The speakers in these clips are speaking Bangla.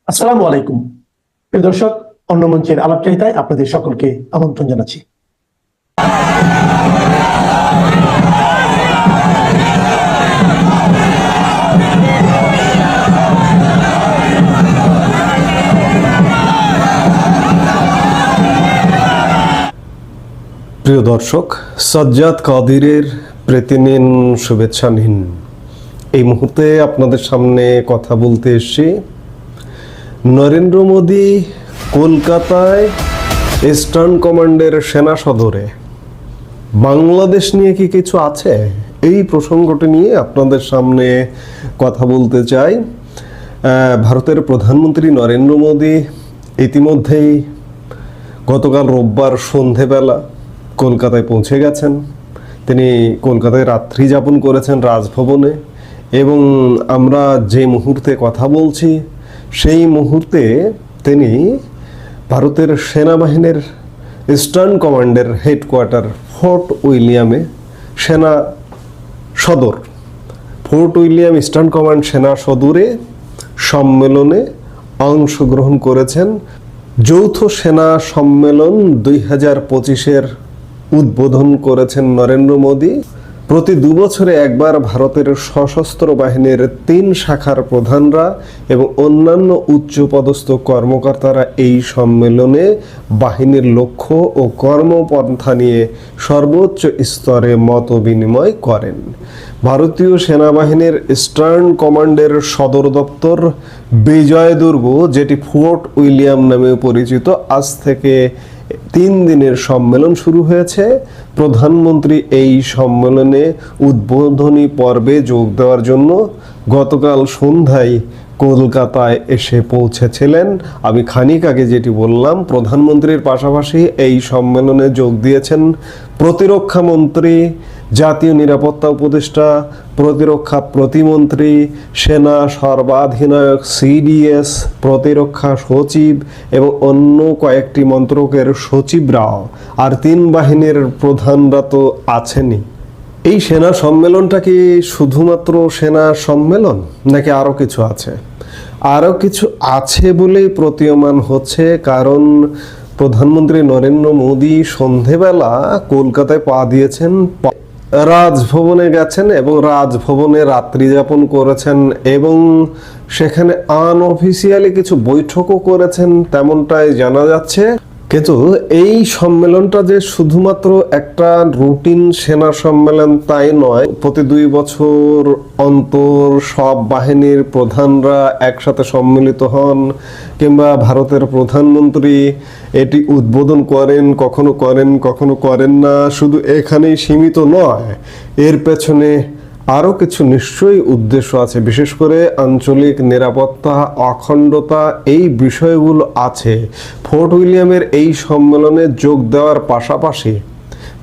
আসসালামু আলাইকুম প্রিয় দর্শক, অন্য মঞ্চের আলাপচারিতায় আপনাদের সকলকে আমন্ত্রণ জানাচ্ছি। প্রিয় দর্শক, সাজ্জাদ কাদিরের প্রীতি নিন, শুভেচ্ছা নিন। এই মুহূর্তে আপনাদের সামনে কথা বলতে এসেছি নরেন্দ্র মোদী কলকাতায় ইস্টার্ন কমান্ডের সেনা সদরে বাংলাদেশ নিয়ে কি কিছু আছে, এই প্রসঙ্গটি নিয়ে আপনাদের সামনে কথা বলতে চাই। ভারতের প্রধানমন্ত্রী নরেন্দ্র মোদী ইতিমধ্যেই গতকাল রোববার সন্ধেবেলা কলকাতায় পৌঁছে গেছেন। তিনি কলকাতায় রাত্রি যাপন করেছেন রাজভবনে, এবং আমরা যে মুহূর্তে কথা বলছি সেই মুহূর্তে তিনি ভারতের সেনাবাহিনীর ইস্টার্ন কমান্ডের হেডকোয়ার্টার ফোর্ট উইলিয়ামে সেনা সদর ফোর্ট উইলিয়াম ইস্টার্ন কমান্ড সেনা সদরে সম্মেলনে অংশগ্রহণ করেছেন। যৌথ সেনা সম্মেলন 2025-এর উদ্বোধন করেছেন নরেন্দ্র মোদী। প্রতি 2 বছরে একবার ভারতের সশস্ত্র বাহিনীর 3 শাখার প্রধানরা এবং অন্যান্য উচ্চপদস্থ কর্মকর্তারা এই সম্মেলনে বাহিনীর লক্ষ্য ও কর্মপন্থা নিয়ে সর্বোচ্চ স্তরে মত বিনিময় করেন। ভারতীয় সেনাবাহিনীর ইস্টার্ন কমান্ডের সদর দপ্তর বিজয় দুর্গ, যেটি ফোর্ট উইলিয়াম নামে পরিচিত, আজ থেকে 3 দিনের সম্মেলন শুরু হয়েছে। প্রধানমন্ত্রী এই সম্মেলনে উদ্বোধনী পর্বে যোগ দেওয়ার জন্য গতকাল সন্ধ্যায় কলকাতায় এসে পৌঁছেছিলেন। আমি খানিক আগে যেটি বললাম, প্রধানমন্ত্রীর পাশাপাশি এই সম্মেলনে যোগ দিয়েছেন প্রতিরক্ষা মন্ত্রী, জাতীয় নিরাপত্তা উপদেষ্টা, প্রতিরক্ষা প্রতিমন্ত্রী, সেনা সর্বাধিনায়ক সিডিএস, প্রতিরক্ষা সচিব এবং অন্য কয়েকটি মন্ত্রকের সচিবরাও, আর 3 বাহিনীর প্রধানরা তো আছেনই। এই সেনা সম্মেলনটা কি শুধুমাত্র সেনা সম্মেলন, নাকি আরও কিছু আছে? আরও কিছু আছে বলেই প্রতীয়মান হচ্ছে, কারণ প্রধানমন্ত্রী নরেন্দ্র মোদী সন্ধেবেলা কলকাতায় পা দিয়েছেন, রাজভবনে গেছেন এবং রাজভবনে রাত্রি যাপন করেছেন, এবং সেখানে আনঅফিসিয়ালি কিছু বৈঠকও করেছেন, তেমনটাই জানা যাচ্ছে। কিন্তু এই সম্মেলনটা যে শুধুমাত্র একটা রুটিন সেনা সম্মেলন তাই নয়। প্রতি 2 বছর অন্তর সব বাহিনীর প্রধানরা একসাথে সম্মিলিত হন, কিংবা ভারতের প্রধানমন্ত্রী এটি উদ্বোধন করেন, কখনো করেন না। শুধু এখানেই সীমিত নয়, এর পেছনে আরও কিছু নিশ্চয়ই উদ্দেশ্য আছে। বিশেষ করে আঞ্চলিক নিরাপত্তা, অখণ্ডতা, এই বিষয়গুলো আছে। ফোর্ট উইলিয়ামের এই সম্মেলনে যোগ দেওয়ার পাশাপাশি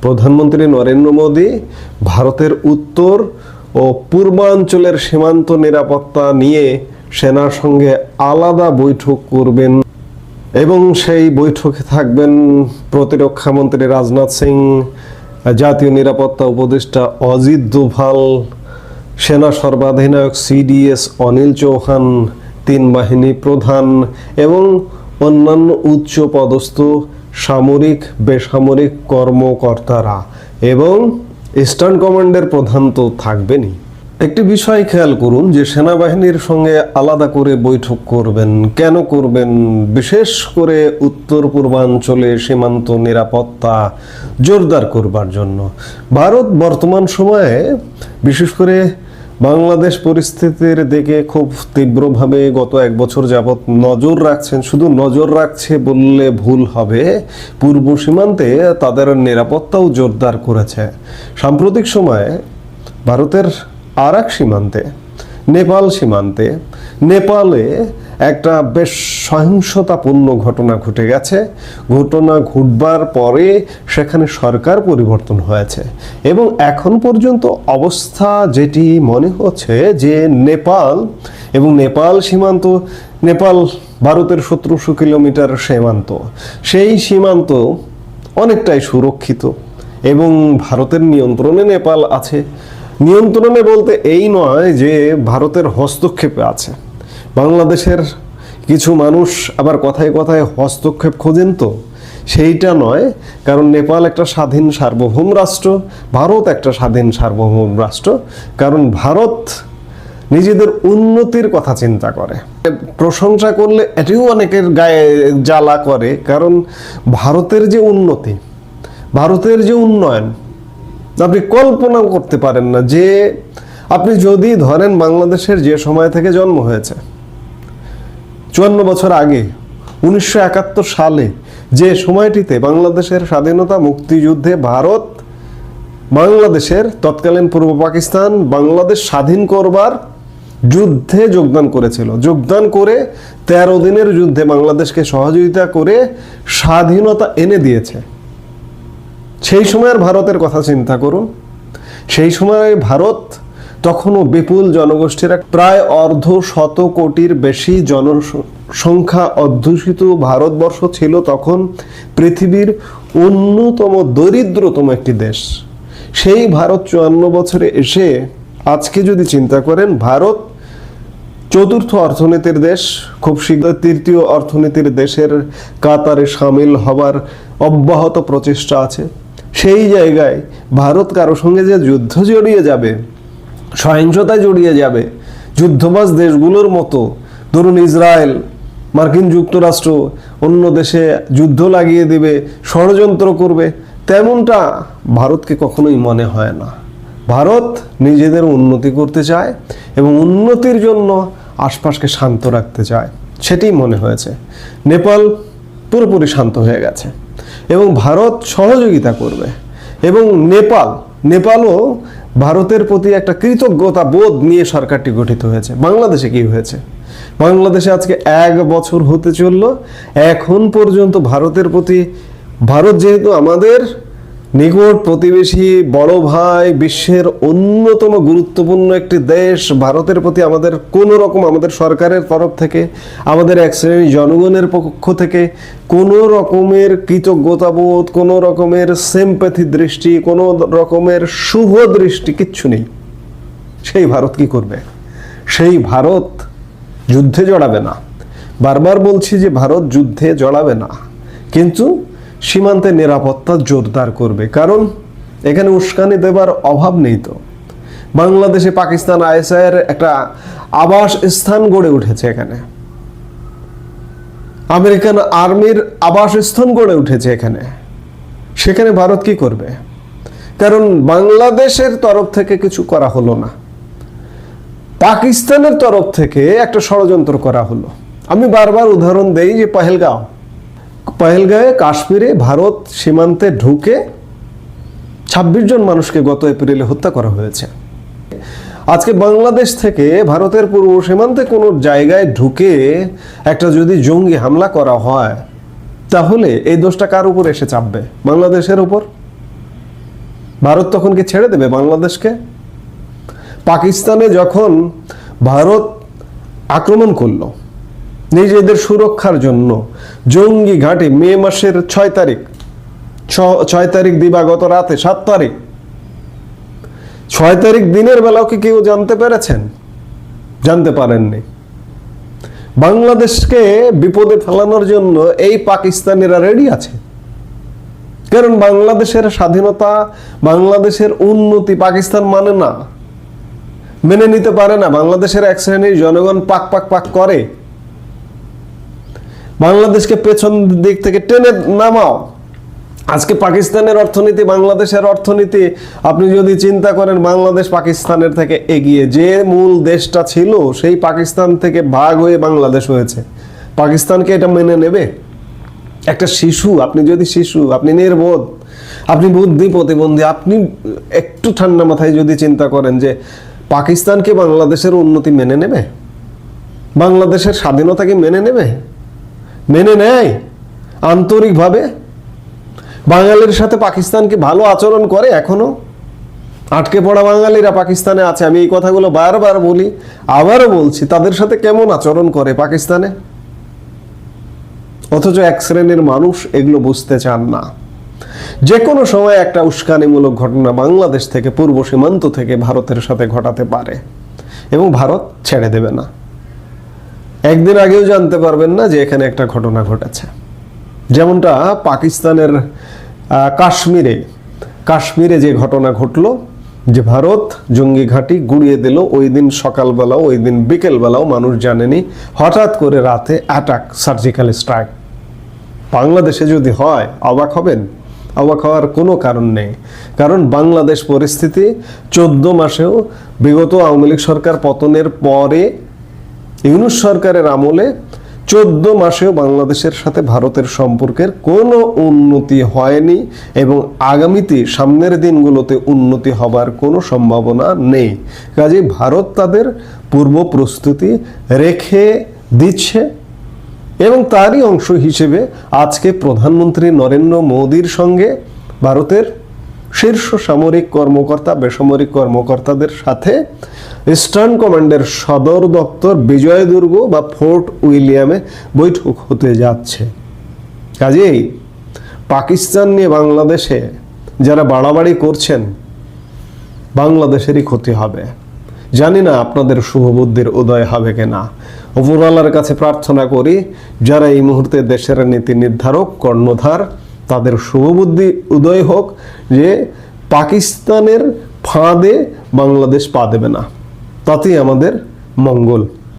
প্রধানমন্ত্রী নরেন্দ্র মোদী ভারতের উত্তর ও পূর্বাঞ্চলের সীমান্ত নিরাপত্তা নিয়ে সেনার সঙ্গে আলাদা বৈঠক করবেন, এবং সেই বৈঠকে থাকবেন প্রতিরক্ষা মন্ত্রী রাজনাথ সিং, জাতীয় নিরাপত্তা উপদেষ্টা অজিত দোভাল, সেনা সর্বাধিনায়ক সিডিএস অনিল চৌহান, 3 বাহিনী প্রধান এবং অন্যান্য উচ্চ পদস্থ সামরিক বেসামরিক কর্মকর্তারা, এবং ইস্টার্ন কমান্ডের প্রধান তো থাকবেনই। একটি বিষয় খেয়াল করুন যে সেনাবাহিনীর সঙ্গে আলাদা করে বৈঠক করবেন, কেন করবেন? বিশেষ করে উত্তর পূর্বাঞ্চলে সীমান্ত নিরাপত্তা জোরদার করবার জন্য। ভারত বর্তমান সময়ে বিশেষ করে বাংলাদেশ পরিস্থিতির দিকে খুব তীব্রভাবে গত 1 বছর যাবৎ নজর রাখছেন। শুধু নজর রাখছে বললে ভুল হবে, পূর্ব সীমান্তে তাদের নিরাপত্তাও জোরদার করেছে। সাম্প্রতিক সময়ে ভারতের আরেক সীমান্তে, নেপালে একটা বেশ সহিংসতাপূর্ণ ঘটনা ঘটে গেছে। ঘটনা ঘটবার পরে সেখানে সরকার পরিবর্তন হয়েছে, এবং এখন পর্যন্ত অবস্থা যেটি মনে হচ্ছে যে নেপাল সীমান্ত, নেপাল ভারতের 1700 কিলোমিটার সীমান্ত, সেই সীমান্ত অনেকটাই সুরক্ষিত এবং ভারতের নিয়ন্ত্রণে নেপাল আছে। নিয়ন্ত্রণে বলতে এই নয় যে ভারতের হস্তক্ষেপে আছে। বাংলাদেশের কিছু মানুষ আবার কথায় কথায় হস্তক্ষেপ খোঁজেন, তো সেইটা নয়। কারণ নেপাল একটা স্বাধীন সার্বভৌম রাষ্ট্র, ভারত একটা স্বাধীন সার্বভৌম রাষ্ট্র। কারণ ভারত নিজেদের উন্নতির কথা চিন্তা করে। প্রশংসা করলে এটিও অনেকের গায়ে জ্বালা করে, কারণ ভারতের যে উন্নতি, ভারতের যে উন্নয়ন আপনি কল্পনা করতে পারেন না। যে আপনি যদি ধরেন বাংলাদেশের যে সময় থেকে জন্ম হয়েছে, 54 বছর আগে 1971 সালে, যে সময়টিতে বাংলাদেশের স্বাধীনতা মুক্তিযুদ্ধে ভারত বাংলাদেশের তৎকালীন পূর্ব পাকিস্তান বাংলাদেশ স্বাধীন করবার যুদ্ধে যোগদান করেছিল, যোগদান করে 13 দিনের যুদ্ধে বাংলাদেশকে সহযোগিতা করে স্বাধীনতা এনে দিয়েছে। সেই সময়ের ভারতের কথা চিন্তা করুন। সেই সময় ভারত তখনও বিপুল জনগোষ্ঠীর প্রায় 1.25 কোটির বেশি জনসংখ্যা অধ্যুষিত ভারতবর্ষ ছিল তখন পৃথিবীর অন্যতম দরিদ্রতম একটি দেশ। সেই ভারত 54 বছরে এসে আজকে যদি চিন্তা করেন, ভারত চতুর্থ অর্থনীতির দেশ, খুব শীঘ্র তৃতীয় অর্থনীতির দেশের কাতারে সামিল হবার অব্যাহত প্রচেষ্টা আছে। সেই জায়গায় ভারত কারো সঙ্গে যে যুদ্ধ জড়িয়ে যাবে, সহিংসতায় জড়িয়ে যাবে, যুদ্ধবাজ দেশগুলোর মতো, ধরুন ইসরায়েল, মার্কিন যুক্তরাষ্ট্র অন্য দেশে যুদ্ধ লাগিয়ে দেবে, ষড়যন্ত্র করবে, তেমনটা ভারতকে কখনোই মনে হয় না। ভারত নিজেদের উন্নতি করতে চায় এবং উন্নতির জন্য আশপাশকে শান্ত রাখতে চায়, সেটাই মনে হয়েছে। নেপাল পুরোপুরি শান্ত হয়ে গেছে এবং ভারত সহযোগিতা করবে। এবং নেপালও ভারতের প্রতি একটা কৃতজ্ঞতা বোধ নিয়ে সরকারটি গঠিত হয়েছে। বাংলাদেশে কি হয়েছে? বাংলাদেশে আজকে 1 বছর হতে চললো, এখন পর্যন্ত ভারতের প্রতি, ভারত যেহেতু আমাদের নিকট প্রতিবেশী, বড় ভাই, বিশ্বের অন্যতম গুরুত্বপূর্ণ একটি দেশ, ভারতের প্রতি আমাদের কোনো রকম, আমাদের সরকারের তরফ থেকে, আমাদের এক শ্রেণী জনগণের পক্ষ থেকে কোনো রকমের কৃতজ্ঞতাবোধ, কোনো রকমের সিম্প্যাথি দৃষ্টি, কোনো রকমের শুভ দৃষ্টি কিচ্ছু নেই। সেই ভারত কি করবে? সেই ভারত যুদ্ধে জড়াবে না। বারবার বলছি যে ভারত যুদ্ধে জড়াবে না, কিন্তু সীমান্তে নিরাপত্তা জোরদার করবে। কারণ এখানে উস্কানি দেবার অভাব নেই। তো বাংলাদেশে পাকিস্তান আইএসআইয়ের একটা আবাস স্থান গড়ে উঠেছে, এখানে আমেরিকান আর্মির আবাস স্থান গড়ে উঠেছে এখানে। সেখানে ভারত কি করবে? কারণ বাংলাদেশের তরফ থেকে কিছু করা হলো না, পাকিস্তানের তরফ থেকে একটা ষড়যন্ত্র করা হলো। আমি বারবার উদাহরণ দেই যে পহেলগাঁয়ে কাশ্মীরে ভারত সীমান্তে ঢুকে 26 জন মানুষকে গত এপ্রিলে হত্যা করা হয়েছে। আজকে বাংলাদেশ থেকে ভারতের পূর্ব সীমান্তে কোনো জায়গায় ঢুকে একটা যদি জঙ্গি হামলা করা হয়, তাহলে এই দোষটা কার উপর এসে চাপবে? বাংলাদেশের উপর। ভারত তখন কি ছেড়ে দেবে বাংলাদেশকে? পাকিস্তানে যখন ভারত আক্রমণ করলো নিজেদের সুরক্ষার জন্য, জঙ্গি ঘাঁটি মে মাসের 6 তারিখ দিবাগত রাতে 7 তারিখ, 6 তারিখ দিনের বেলাও কি কেউ জানতে পেরেছেন? জানতে পারেননি। বাংলাদেশকে বিপদে ফেলানোর জন্য এই পাকিস্তানিরা রেডি আছে। কারণ বাংলাদেশের স্বাধীনতা, বাংলাদেশের উন্নতি পাকিস্তান মানে না, মেনে নিতে পারে না। বাংলাদেশের এক শ্রেণীর জনগণ পাক পাক পাক করে। বাংলাদেশকে পেছন দিক থেকে টেনে নামাও। আজকে পাকিস্তানের অর্থনীতি, বাংলাদেশের অর্থনীতি আপনি যদি চিন্তা করেন, বাংলাদেশ পাকিস্তানের থেকে এগিয়ে। যে মূল দেশটা ছিল সেই পাকিস্তান থেকে ভাগ হয়ে বাংলাদেশ হয়েছে। পাকিস্তানকে এটা মেনে নেবে? একটা শিশু, আপনি যদি শিশু, আপনি নির্বোধ, আপনি বুদ্ধি প্রতিবন্ধী, আপনি একটু ঠান্ডা মাথায় যদি চিন্তা করেন যে পাকিস্তানকে বাংলাদেশের উন্নতি মেনে নেবে? বাংলাদেশের স্বাধীনতাকে মেনে নেবে? মেনে নেয় আন্তরিকভাবে? বাঙালির সাথে পাকিস্তান কি ভালো আচরণ করে? এখনো আটকে পড়া বাঙালিরা পাকিস্তানে আছে, আমি এই কথাগুলো বারবার বলি, আবারও বলছি, তাদের সাথে কেমন আচরণ করে পাকিস্তানে? অথচ এক শ্রেণীর মানুষ এগুলো বুঝতে চান না। যে কোনো সময় একটা উস্কানিমূলক ঘটনা বাংলাদেশ থেকে, পূর্ব সীমান্ত থেকে ভারতের সাথে ঘটাতে পারে এবং ভারত ছেড়ে দেবে না। একদিন আগেও জানতে পারবেন না যে এখানে একটা ঘটনা ঘটেছে। যেমনটা পাকিস্তানের কাশ্মীরে যে ঘটনা ঘটলো, যে ভারত জঙ্গি ঘাঁটি গুড়িয়ে দিল, ওই দিন সকালবেলাও ওই দিন বিকেলবেলাও মানুষ জানেনি, হঠাৎ করে রাতে অ্যাটাক, সার্জিক্যাল স্ট্রাইক। বাংলাদেশে যদি হয় অবাক হবেন? অবাক হওয়ার কোনো কারণ নেই, কারণ বাংলাদেশ পরিস্থিতি 14 মাসেও, বিগত আওয়ামী লীগ সরকার পতনের পরে ইউনূস সরকারের আমলে 14 মাসেও বাংলাদেশের সাথে ভারতের সম্পর্কের কোনো উন্নতি হয়নি এবং আগামীতে সামনের দিনগুলোতে উন্নতি হবার কোনো সম্ভাবনা নেই। কাজেই ভারত তাদের পূর্ব প্রস্তুতি রেখে দিচ্ছে এবং তারই অংশ হিসেবে আজকে প্রধানমন্ত্রী নরেন্দ্র মোদীর সঙ্গে ভারতের শীর্ষ সামরিক কর্মকর্তা, বেসামরিক কর্মকর্তাদের সাথে ইস্টার্ন কমান্ডের সদর দপ্তর বিজয়দুর্গ বা ফোর্ট উইলিয়ামে বৈঠক হতে যাচ্ছে। কাজেই পাকিস্তান নিয়ে বাংলাদেশে যারা বাড়াবাড়ি করছেন, বাংলাদেশেরই ক্ষতি হবে। জানি না আপনাদের শুভবুদ্ধির উদয় হবে কিনা। উপরওয়ালার কাছে প্রার্থনা করি, যারা এই মুহূর্তে দেশের নীতি নির্ধারক, কর্ণধার, তাদের শুভবুদ্ধি উদয় হোক যে পাকিস্তানের ফাঁদে বাংলাদেশ পা দেবে না। তাতেই আমাদের মঙ্গল।